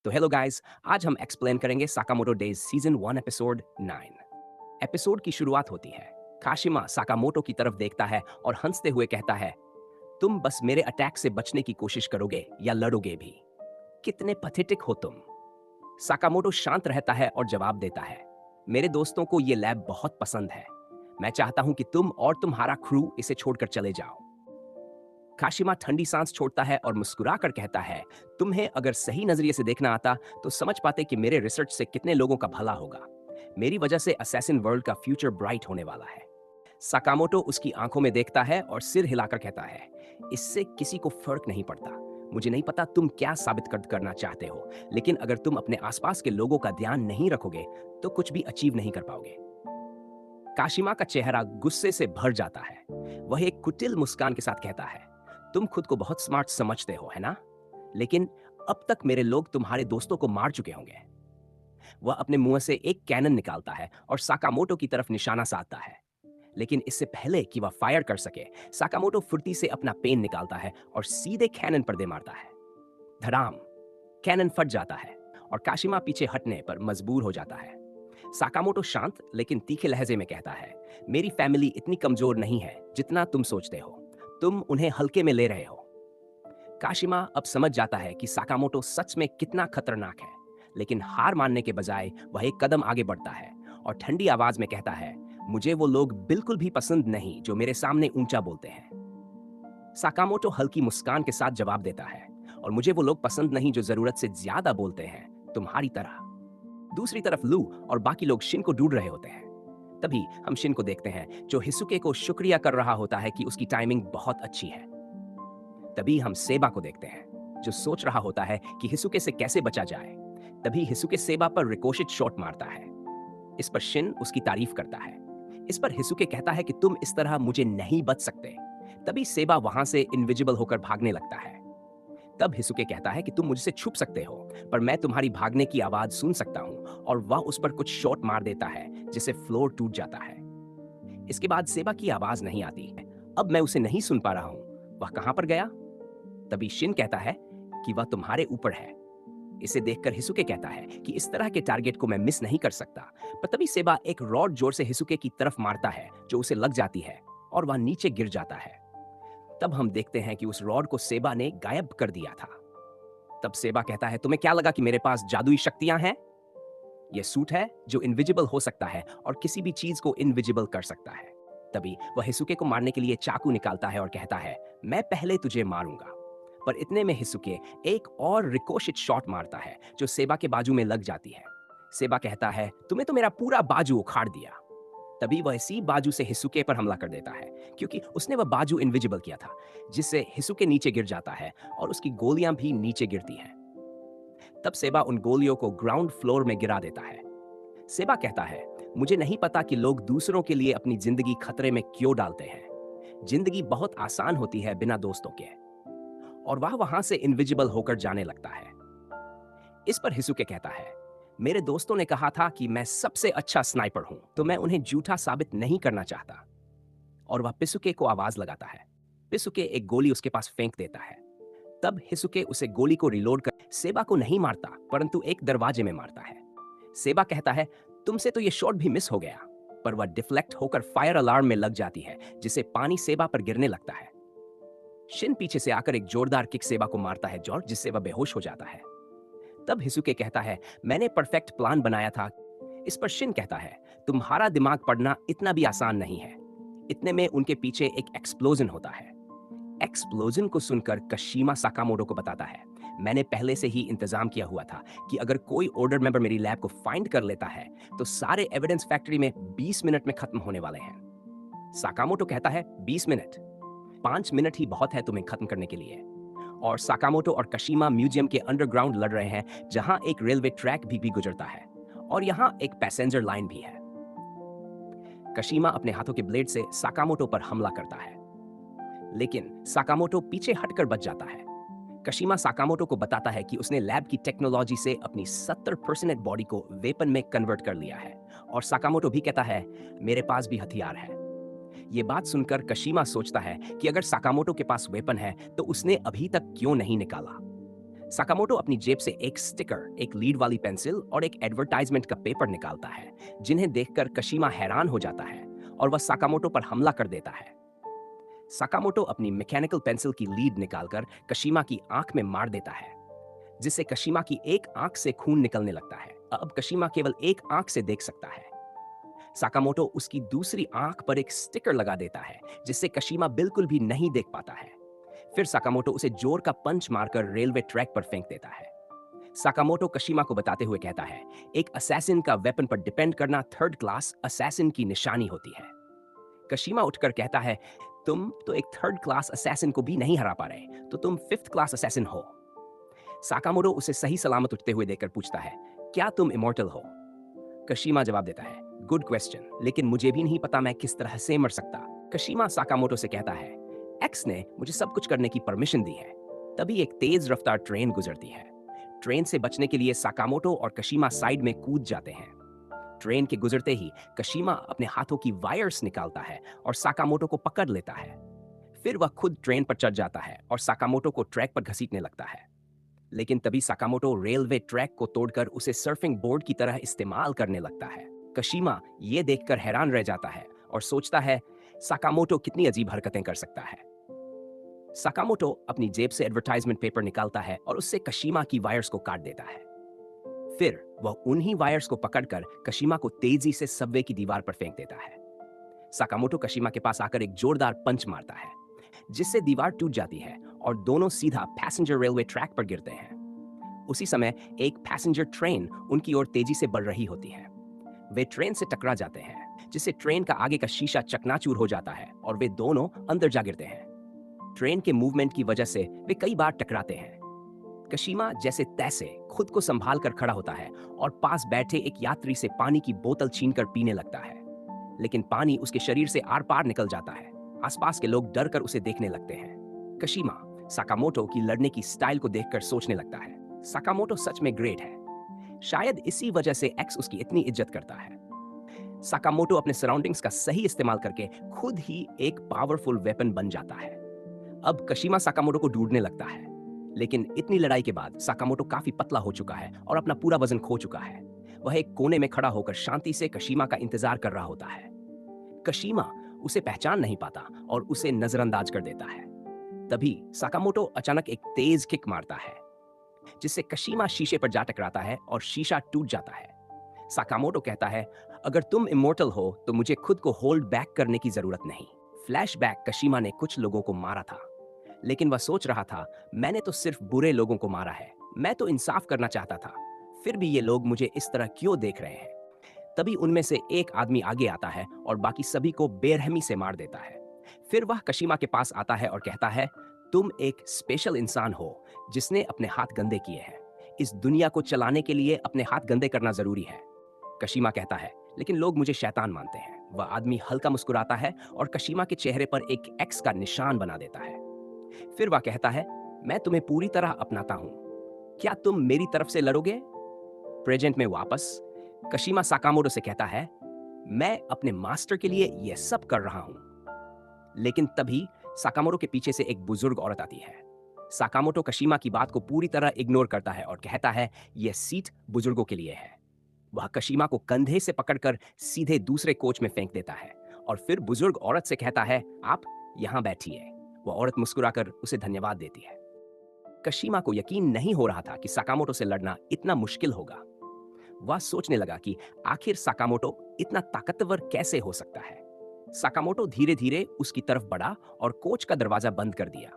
तो hello guys, आज हम एक्सप्लेन करेंगे Sakamoto days season 1 episode 9। Episode की शुरुआत होती है। काशिमा साकामोटो की तरफ देखता है और हंसते हुए कहता है, तुम बस मेरे अटैक से बचने की कोशिश करोगे या लड़ोगे भी। कितने पथेटिक हो तुम। साकामोटो शांत रहता है और जवाब देता है, मेरे दोस्तों को ये लैब बहुत पसंद है। मैं चाहता हूं कि तुम और तुम्हारा क्रू इसे छोड़कर चले जाओ। काशिमा ठंडी सांस छोड़ता है और मुस्कुराकर कहता है, तुम्हें अगर सही नजरिए से देखना आता तो समझ पाते कि मेरे रिसर्च से कितने लोगों का भला होगा। मेरी वजह से असैसिन वर्ल्ड का फ्यूचर ब्राइट होने वाला है। साकामोटो उसकी आंखों में देखता है और सिर हिलाकर कहता है, इससे किसी को फर्क नहीं पड़ता। मुझे नहीं पता तुम क्या साबित करना चाहते हो, लेकिन अगर तुम अपने आसपास के लोगों का ध्यान नहीं रखोगे तो कुछ भी अचीव नहीं कर पाओगे। काशिमा का चेहरा गुस्से से भर जाता है। वह एक कुटिल मुस्कान के साथ कहता है, तुम खुद को बहुत स्मार्ट समझते हो, है ना? लेकिन अब तक मेरे लोग तुम्हारे दोस्तों को मार चुके होंगे। वह अपने मुंह से एक कैनन निकालता है और साकामोटो की तरफ निशाना साधता है। लेकिन इससे पहले कि वह फायर कर सके, साकामोटो फुर्ती से अपना पेन निकालता है और सीधे कैनन पर दे मारता है। धड़ाम! कैनन फट जाता है और काशिमा पीछे हटने पर मजबूर हो जाता है। साकामोटो शांत लेकिन तीखे लहजे में कहता है, मेरी फैमिली इतनी कमजोर नहीं है जितना तुम सोचते हो। तुम उन्हें हल्के में ले रहे हो। काशिमा अब समझ जाता है कि साकामोटो सच में कितना खतरनाक है, लेकिन हार मानने के बजाय वह एक कदम आगे बढ़ता है और ठंडी आवाज में कहता है, मुझे वो लोग बिल्कुल भी पसंद नहीं जो मेरे सामने ऊंचा बोलते हैं। साकामोटो हल्की मुस्कान के साथ जवाब देता है, और मुझे वो लोग पसंद नहीं जो जरूरत से ज्यादा बोलते हैं, तुम्हारी तरह। दूसरी तरफ लू और बाकी लोग शिन को ढूंढ रहे होते हैं। तभी हम शिन को देखते हैं जो हिसुके को शुक्रिया कर रहा होता है कि उसकी टाइमिंग बहुत अच्छी है। तभी हम सेबा को देखते हैं जो सोच रहा होता है कि हिसुके से कैसे बचा जाए। तभी हिसुके सेबा पर रिकोशिट शॉट मारता है। इस पर शिन उसकी तारीफ करता है। इस पर हिसुके कहता है कि तुम इस तरह मुझे नहीं बच सकते। तभी सेबा वहां से इनविजिबल होकर भागने लगता है। तब हिसुके कहता है कि तुम मुझसे छुप सकते हो, पर मैं तुम्हारी भागने की आवाज सुन सकता हूं, और वह उस पर कुछ शॉट मार देता है जिससे फ्लोर टूट जाता है। इसके बाद सेबा की आवाज नहीं आती है। अब मैं उसे नहीं सुन पा रहा हूं, वह कहां पर गया? तभी शिन कहता है कि वह तुम्हारे ऊपर है। इसे देखकर हिसुके कहता है कि इस तरह के टारगेट को मैं मिस नहीं कर सकता। पर तभी सेबा एक रॉड जोर से हिसुके की तरफ मारता है जो उसे लग जाती है और वह नीचे गिर जाता है। तब हम देखते हैं कि उस रॉड को सेबा ने गायब कर दिया था। तब सेबा कहता है, तुम्हें क्या लगा कि मेरे पास जादुई शक्तियां हैं? यह सूट है जो इनविजिबल हो सकता है और किसी भी चीज को इनविजिबल कर सकता है। तभी वह हिसुके को मारने के लिए चाकू निकालता है और कहता है, मैं पहले तुझे मारूंगा। पर इतने में हिसुके एक और रिकोशिट शॉट मारता है जो सेबा के बाजू में लग जाती है। सेबा कहता है, तुम्हें तो मेरा पूरा बाजू उखाड़ दिया। तभी वह इसी बाजू से हिसुके पर हमला कर देता है, क्योंकि उसने वह बाजू इनविजिबल किया था, जिससे हिसुके नीचे गिर जाता है और उसकी गोलियां भी नीचे गिरती हैं। तब सेबा उन गोलियों को ग्राउंड फ्लोर में गिरा देता है। सेबा कहता है, मुझे नहीं पता कि लोग दूसरों के लिए अपनी जिंदगी खतरे में क्यों डालते हैं। जिंदगी बहुत आसान होती है बिना दोस्तों के। और वह वहां से इनविजिबल होकर जाने लगता है। इस पर हिसुके कहता है, मेरे दोस्तों ने कहा था कि मैं सबसे अच्छा स्नाइपर हूं, तो मैं उन्हें झूठा साबित नहीं करना चाहता। और वह पिसुके को आवाज लगाता है। पिसुके एक गोली उसके पास फेंक देता है। तब हिसुके उसे गोली को रिलोड कर सेबा को नहीं मारता, परंतु एक दरवाजे में मारता है। सेबा कहता है, तुमसे तो यह शॉट भी मिस हो गया। पर वह डिफ्लेक्ट होकर फायर अलार्म में लग जाती है, जिससे पानी सेबा पर गिरने लगता है। शिन पीछे से आकर एक जोरदार किक सेबा को मारता है जॉर्ज, जिससे वह बेहोश हो जाता है। तब हिसुके कहता है, मैंने परफेक्ट प्लान बनाया था। इस पर शिन कहता है, तुम्हारा दिमाग पढ़ना इतना भी आसान नहीं है। इतने में उनके पीछे एक एक्सप्लोजन होता है। एक्सप्लोजन को सुनकर कशीमा साकामोटो को बताता है, मैंने पहले से ही इंतजाम किया हुआ था कि अगर कोई ऑर्डर मेंबर मेरी लैब को फाइंड कर लेता है तो सारे एविडेंस फैक्ट्री में 20 मिनट में खत्म होने वाले हैं। साकामोटो कहता है, 20 मिनट? 5 मिनट ही बहुत है तुम्हें खत्म करने के लिए। और साकामोटो और कशीमा म्यूजियम के अंडरग्राउंड लड़ रहे हैं, जहां एक रेलवे ट्रैक भी गुजरता है और यहां एक पैसेंजर लाइन भी है। कशीमा अपने हाथों के ब्लेड से साकामोटो पर हमला करता है, लेकिन साकामोटो पीछे हटकर बच जाता है। कशीमा साकामोटो को बताता है कि उसने लैब की टेक्नोलॉजी से अपनी 70% बॉडी को वेपन में कन्वर्ट कर लिया है, और साकामोटो भी कहता है, मेरे पास भी हथियार है। ये बात सुनकर कशीमा सोचता है कि अगर साकामोटो के पास वेपन है तो उसने अभी तक क्यों नहीं निकाला। साकामोटो अपनी जेब से एक स्टिकर, एक लीड वाली पेंसिल और एक एडवर्टाइजमेंट का पेपर निकालता है, जिन्हें देखकर कशीमा हैरान हो जाता है और वह साकामोटो पर हमला कर देता है। साकामोटो अपनी मैकेनिकल पेंसिल की लीड निकालकर कशीमा की आंख में मार देता है, जिससे कशीमा की एक आंख से खून निकलने लगता है। अब कशीमा केवल एक आंख से देख सकता है। साकामोटो उसकी दूसरी आंख पर एक स्टिकर लगा देता है, जिससे कशीमा बिल्कुल भी नहीं देख पाता है। फिर साकामोटो उसे जोर का पंच मारकर रेलवे ट्रैक पर फेंक देता है। साकामोटो कशीमा को बताते हुए कहता है, एक असैसिन का वेपन पर डिपेंड करना थर्ड क्लास असैसिन की निशानी होती है। कशीमा उठकर कहता है, तुम तो एक थर्ड क्लास असैसिन को भी नहीं हरा पा रहे, तो तुम फिफ्थ क्लास असैसिन हो। साकामोटो उसे सही सलामत उठते हुए देखकर पूछता है, क्या तुम इमॉर्टल हो? कशीमा जवाब देता है, गुड क्वेश्चन, लेकिन मुझे भी नहीं पता मैं किस तरह से मर सकता। कशीमा साकामोटो से कहता है, एक्स ने मुझे सब कुछ करने की परमिशन दी है। तभी एक तेज रफ्तार ट्रेन गुजरती है। ट्रेन से बचने के लिए साकामोटो और कशीमा साइड में कूद जाते हैं। ट्रेन के गुजरते ही कशीमा अपने हाथों की वायर्स निकालता है और साकामोटो को पकड़ लेता है। फिर वह खुद ट्रेन पर चढ़ जाता है और साकामोटो को ट्रैक पर घसीटने लगता है। लेकिन तभी साकामोटो रेलवे ट्रैक को तोड़कर उसे सर्फिंग बोर्ड की तरह इस्तेमाल करने लगता है। कशीमा ये देखकर हैरान रह जाता है और सोचता है, साकामोटो कितनी अजीब हरकतें कर सकता है। साकामोटो अपनी जेब से एडवर्टाइजमेंट पेपर निकालता है और उससे कशीमा की वायर्स को काट देता है। फिर वह उन्हीं वायर्स को पकड़कर कशीमा को तेजी से सबवे की दीवार पर फेंक देता है। साकामोटो कशीमा के पास आकर एक जोरदार पंच मारता है, जिससे दीवार टूट जाती है और दोनों सीधा पैसेंजर रेलवे ट्रैक पर गिरते हैं। उसी समय एक पैसेंजर ट्रेन उनकी ओर तेजी से बढ़ रही होती है। वे ट्रेन से टकरा जाते हैं, जिससे ट्रेन का आगे का शीशा चकनाचूर हो जाता है और वे दोनों अंदर जा गिरते हैं। ट्रेन के मूवमेंट की वजह से वे कई बार टकराते हैं। कशीमा जैसे तैसे खुद को संभाल कर खड़ा होता है और पास बैठे एक यात्री से पानी की बोतल छीनकर पीने लगता है, लेकिन पानी उसके शरीर से आर पार निकल जाता है। आसपास के लोग डर कर उसे देखने लगते हैं। कशीमा साकामोटो की लड़ने की स्टाइल को देखकर सोचने लगता है, साकामोटो सच में ग्रेट है। शायद इसी वजह से एक्स उसकी इतनी इज्जत करता है। साकामोटो अपने सराउंडिंग्स का सही इस्तेमाल करके खुद ही एक पावरफुल वेपन बन जाता है। अब कशीमा साकामोटो को ढूंढने लगता है, लेकिन इतनी लड़ाई के बाद साकामोटो काफी पतला हो चुका है और अपना पूरा वजन खो चुका है। वह एक कोने में खड़ा होकर शांति से कशीमा का इंतजार कर रहा होता है। कशीमा उसे पहचान नहीं पाता और उसे नजरअंदाज कर देता है। तभी साकामोटो अचानक एक तेज किक मारता है, जिससे कशीमा शीशे पर जा टकराता है और शीशा टूट जाता है। साकामोटो कहता है, अगर तुम इमोर्टल हो तो मुझे खुद को होल्ड बैक करने की जरूरत नहीं। फ्लैशबैक, कशीमा ने कुछ लोगों को मारा था, लेकिन वह सोच रहा था, मैंने तो सिर्फ बुरे लोगों को मारा है। मैं तो इंसाफ करना चाहता था, फिर भी ये लोग मुझे इस तरह क्यों देख रहे हैं। तभी उनमें से एक आदमी आगे आता है और बाकी सभी को बेरहमी से मार देता है। फिर वह कशीमा के पास आता है और कहता है, तुम एक स्पेशल इंसान हो जिसने अपने हाथ गंदे किए हैं। इस दुनिया को चलाने के लिए अपने हाथ गंदे करना जरूरी है। कशीमा कहता है, लेकिन लोग मुझे शैतान मानते हैं। वह आदमी हल्का मुस्कुराता है और कशीमा के चेहरे पर एक एक्स का निशान बना देता है। फिर वह कहता है, मैं तुम्हें पूरी तरह अपनाता हूं, क्या तुम मेरी तरफ से लड़ोगे? प्रेजेंट में वापस कशीमा साकामोटो से कहता है, मैं अपने मास्टर के लिए यह सब कर रहा हूं। लेकिन तभी साकामोटो के पीछे से एक बुजुर्ग औरत आती है। साकामोटो कशीमा की बात को पूरी तरह इग्नोर करता है और कहता है, यह सीट बुजुर्गों के लिए है। वह कशीमा को कंधे से पकड़कर सीधे दूसरे कोच में फेंक देता है और फिर बुजुर्ग औरत से कहता है, आप यहां बैठिए। वह औरत मुस्कुराकर उसे धन्यवाद देती है। कशीमा को यकीन नहीं हो रहा था कि साकामोटो से लड़ना इतना मुश्किल होगा। वह सोचने लगा कि आखिर साकामोटो इतना ताकतवर कैसे हो सकता है। साकामोटो धीरे धीरे उसकी तरफ बढ़ा और कोच का दरवाजा बंद कर दिया।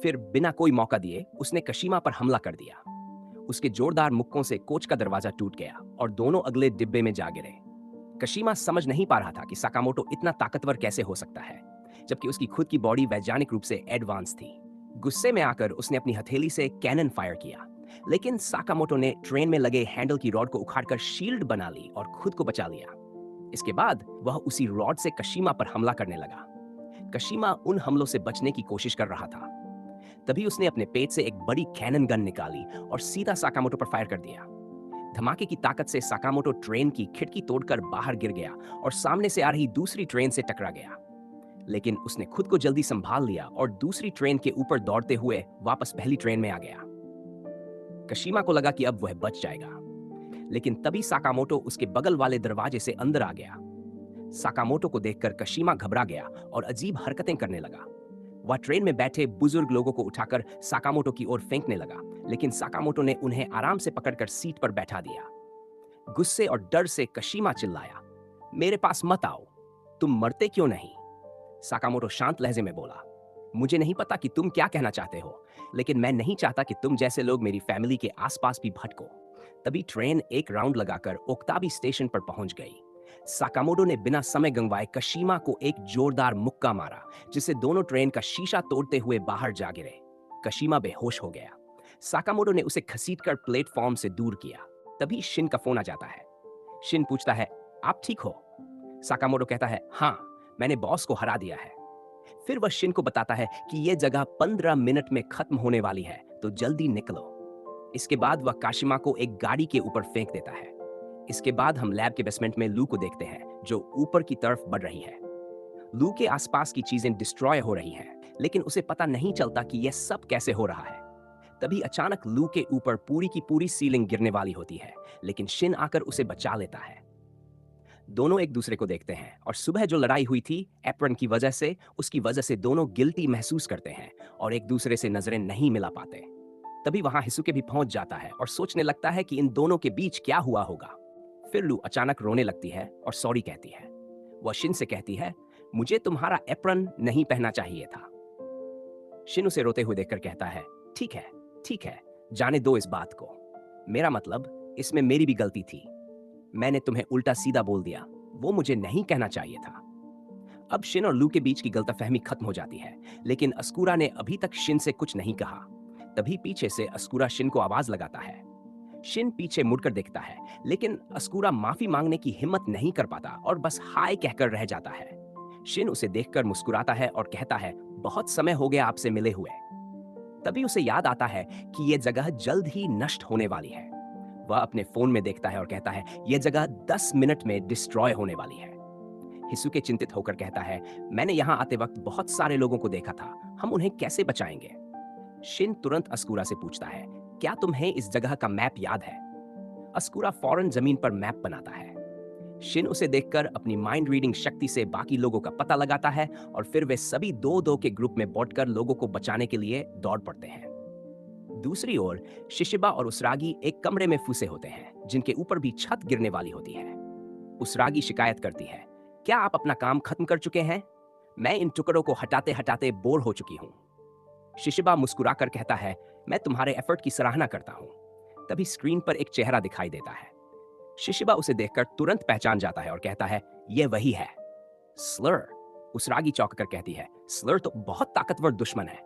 फिर बिना कोई मौका दिए उसने कशीमा पर हमला कर दिया। उसके जोरदार मुक्कों से कोच का दरवाजा टूट गया और दोनों अगले डिब्बे में जा गिरे। कशीमा समझ नहीं पा रहा था कि साकामोटो इतना ताकतवर कैसे हो सकता है, जबकि उसकी खुद की बॉडी वैज्ञानिक रूप से एडवांस थी। गुस्से में आकर उसने अपनी हथेली से कैनन फायर किया, लेकिन साकामोटो ने ट्रेन में लगे हैंडल की रॉड को उखाड़कर शील्ड बना ली और खुद को बचा लिया। इसके बाद वह उसी रॉड से कशीमा पर हमला करने लगा। कशीमा उन हमलों से बचने की कोशिश कर रहा था। तभी उसने अपने पेट से एक बड़ी कैनन गन निकाली और सीधा साकामोटो पर फायर कर दिया। धमाके की ताकत से साकामोटो ट्रेन की खिड़की तोड़कर बाहर गिर गया और सामने से आ रही दूसरी ट्रेन से टकरा गया। लेकिन उसने खुद को जल्दी संभाल लिया और दूसरी ट्रेन के ऊपर दौड़ते हुए वापस पहली ट्रेन में आ गया। कशिमा को लगा कि अब वह बच जाएगा, लेकिन तभी साकामोटो उसके बगल वाले दरवाजे से अंदर आ गया। साकामोटो को देखकर कशिमा घबरा गया और अजीब हरकतें करने लगा। वह ट्रेन में बैठे बुजुर्ग लोगों को उठाकर साकामोटो की ओर फेंकने लगा, लेकिन साकामोटो ने उन्हें आराम से पकड़कर सीट पर बैठा दिया। गुस्से और डर से कशिमा चिल्लाया, मेरे पास मत आओ, तुम मरते क्यों नहीं? साकामोटो शांत लहजे में बोला, मुझे नहीं पता कि तुम क्या कहना चाहते हो, लेकिन मैं नहीं चाहता कि तुम जैसे लोग मेरी फैमिली के आसपास भी भटको। तभी ट्रेन एक राउंड लगाकर ओक्ताबी स्टेशन पर पहुंच गई। साकामोटो ने बिना समय गंवाए कशिमा को एक जोरदार मुक्का मारा, जिससे दोनों ट्रेन का शीशा तोड़ते हुए बाहर जा गिरे। कशिमा बेहोश हो गया। साकामोटो ने उसे घसीटकर प्लेटफॉर्म से दूर किया। तभी शिन का फोन आ जाता है। शिन पूछता है, आप ठीक हो? साकामोटो कहता है, हाँ, मैंने बॉस को हरा दिया है। फिर वह शिन को बताता है कि यह जगह 15 मिनट में खत्म होने वाली है, तो जल्दी निकलो। इसके बाद वह काशिमा को एक गाड़ी के ऊपर फेंक देता है। इसके बाद हम लैब के बेसमेंट में लू को देखते हैं, जो ऊपर की तरफ बढ़ रही है। लू के आसपास की चीजें डिस्ट्रॉय हो रही हैं, लेकिन उसे पता नहीं चलता कि यह सब कैसे हो रहा है। तभी अचानक लू के ऊपर पूरी की पूरी सीलिंग गिरने वाली होती है, लेकिन शिन आकर उसे बचा लेता है। दोनों एक दूसरे को देखते हैं और सुबह जो लड़ाई हुई थी एप्रन की वजह से, उसकी वजह से दोनों गिल्टी महसूस करते हैं और एक दूसरे से नजरें नहीं मिला पाते। तभी वहां हिसुके भी पहुंच जाता है और सोचने लगता है कि इन दोनों के बीच क्या हुआ होगा। फिर लू अचानक रोने लगती है और सॉरी कहती है। वह शिन से कहती है, मुझे तुम्हारा एप्रन नहीं पहनना चाहिए था। शिन उसे रोते हुए देखकर कहता है, ठीक है, ठीक है, जाने दो इस बात को। मेरा मतलब, इसमें मेरी भी गलती थी। मैंने तुम्हें उल्टा सीधा बोल दिया, वो मुझे नहीं कहना चाहिए था। अब शिन और लू के बीच की गलतफहमी खत्म हो जाती है, लेकिन अस्कुरा ने अभी तक शिन से कुछ नहीं कहा। तभी पीछे से अस्कुरा शिन को आवाज लगाता है। शिन पीछे मुड़कर देखता है, लेकिन अस्कुरा माफी मांगने की हिम्मत नहीं कर पाता और बस हाय कहकर रह जाता है। शिन उसे देखकर मुस्कुराता है और कहता है, बहुत समय हो गया आपसे मिले हुए। तभी उसे याद आता है कि यह जगह जल्द ही नष्ट होने वाली है। वह अपने फोन में देखता है और कहता है, यह जगह 10 मिनट में डिस्ट्रॉय होने वाली है। हिसुके चिंतित होकर कहता है, मैंने यहां आते वक्त बहुत सारे लोगों को देखा था, हम उन्हें कैसे बचाएंगे? शिन तुरंत अस्कुरा से पूछता है, क्या तुम्हें इस जगह का मैप याद है? अस्कुरा फौरन जमीन पर मैप बनाता है। शिन उसे देखकर अपनी माइंड रीडिंग शक्ति से बाकी लोगों का पता लगाता है और फिर वे सभी दो दो के ग्रुप में बांटकर लोगों को बचाने के लिए दौड़ पड़ते हैं। दूसरी ओर शिशिबा और उसरागी एक कमरे में फंसे होते हैं, जिनके ऊपर भी छत गिरने वाली होती है। उसरागी शिकायत करती है, क्या आप अपना काम खत्म कर चुके हैं? मैं इन टुकड़ों को हटाते हटाते बोर हो चुकी हूं। शिशिबा मुस्कुराकर कहता है, मैं तुम्हारे एफर्ट की सराहना करता हूं। तभी स्क्रीन पर एक चेहरा दिखाई देता है। शिशिबा उसे देखकर तुरंत पहचान जाता है और कहता है, यह वही है, स्लर। उसरागी चौंक कर कहती है, स्लर तो बहुत ताकतवर दुश्मन है।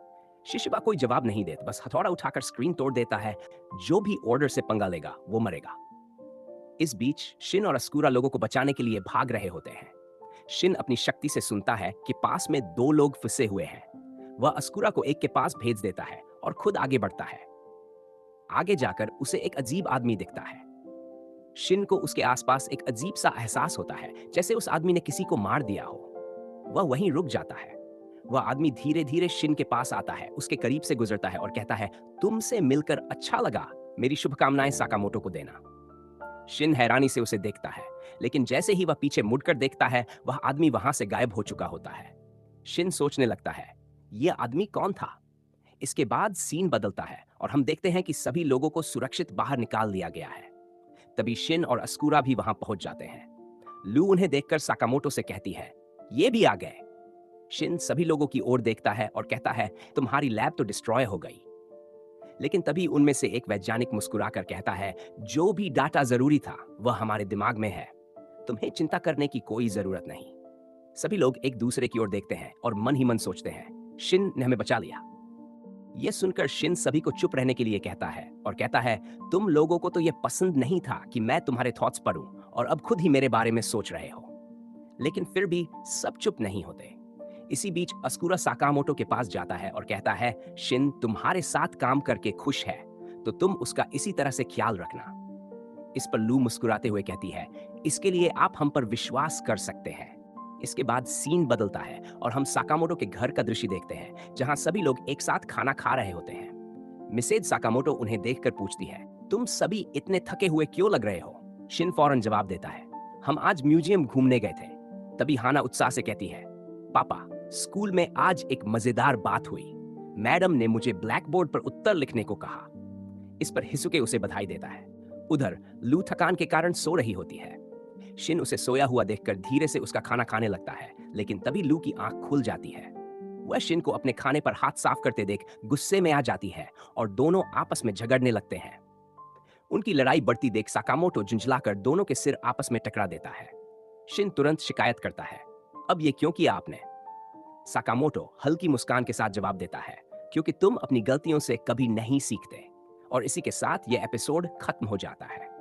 शिशिबा कोई जवाब नहीं देता, बस हथौड़ा उठाकर स्क्रीन तोड़ देता है। जो भी ऑर्डर से पंगा लेगा वो मरेगा। इस बीच शिन और अस्कुरा लोगों को बचाने के लिए भाग रहे होते हैं। शिन अपनी शक्ति से सुनता है कि पास में दो लोग फंसे हुए हैं। वह अस्कुरा को एक के पास भेज देता है और खुद आगे बढ़ता है। आगे जाकर उसे एक अजीब आदमी दिखता है। शिन को उसके आसपास एक अजीब सा एहसास होता है, जैसे उस आदमी ने किसी को मार दिया हो। वह वहीं रुक जाता है। वह आदमी धीरे धीरे शिन के पास आता है, उसके करीब से गुजरता है और कहता है, तुमसे मिलकर अच्छा लगा, मेरी शुभकामनाएं साकामोटो को देना। शिन हैरानी से उसे देखता है, लेकिन जैसे ही वह पीछे मुड़कर देखता है, वह आदमी वहां से गायब हो चुका होता है। शिन सोचने लगता है, यह आदमी कौन था? इसके बाद सीन बदलता है और हम देखते हैं कि सभी लोगों को सुरक्षित बाहर निकाल लिया गया है। तभी शिन और अस्कुरा भी वहां पहुंच जाते हैं। लू उन्हें देखकर साकामोटो से कहती है, ये भी आ गए। शिन सभी लोगों की ओर देखता है और कहता है, तुम्हारी लैब तो डिस्ट्रॉय हो गई। लेकिन तभी उनमें से एक वैज्ञानिक मुस्कुराकर कहता है, जो भी डाटा जरूरी था वह हमारे दिमाग में है, तुम्हें चिंता करने की कोई जरूरत नहीं। सभी लोग एक दूसरे की ओर देखते हैं और मन ही मन सोचते हैं, शिन ने हमें बचा लिया। यह सुनकर शिन सभी को चुप रहने के लिए कहता है और कहता है, तुम लोगों को तो यह पसंद नहीं था कि मैं तुम्हारे थॉट्स पढूं और अब खुद ही मेरे बारे में सोच रहे हो। लेकिन फिर भी सब चुप नहीं होते। इसी बीच अस्कुरा साकामोटो के पास जाता है और कहता है, शिन तुम्हारे साथ काम करके खुश है, तो तुम उसका इसी तरह से ख्याल रखना। इस पर लू मुस्कुराते हुए कहती है, इसके लिए आप हम पर विश्वास कर सकते हैं। इसके बाद सीन बदलता है और हम साकामोटो के घर का दृश्य देखते हैं, जहां सभी लोग एक साथ खाना खा रहे होते हैं। मिसेज साकामोटो उन्हें देखकर पूछती है, तुम सभी इतने थके हुए क्यों लग रहे हो? शिन फौरन जवाब देता है, हम आज म्यूजियम घूमने गए थे। तभी हाना उत्साह से कहती है, पापा, स्कूल में आज एक मजेदार बात हुई। मैडम ने मुझे ब्लैक बोर्ड पर उत्तर लिखने को कहा। इस पर हिसुके उसे बधाई देता है। उधर लू थकान के कारण सो रही होती है। शिन उसे सोया हुआ देखकर धीरे से उसका खाना खाने लगता है, लेकिन तभी लू की आंख खुल जाती है। वह शिन को अपने खाने पर हाथ साफ करते देख गुस्से में आ जाती है और दोनों आपस में झगड़ने लगते हैं। उनकी लड़ाई बढ़ती देख साकामोटो झुंझलाकर दोनों के सिर आपस में टकरा देता है। शिन तुरंत शिकायत करता है, अब ये क्यों किया आपने? साकामोटो हल्की मुस्कान के साथ जवाब देता है, क्योंकि तुम अपनी गलतियों से कभी नहीं सीखते। और इसी के साथ यह एपिसोड खत्म हो जाता है।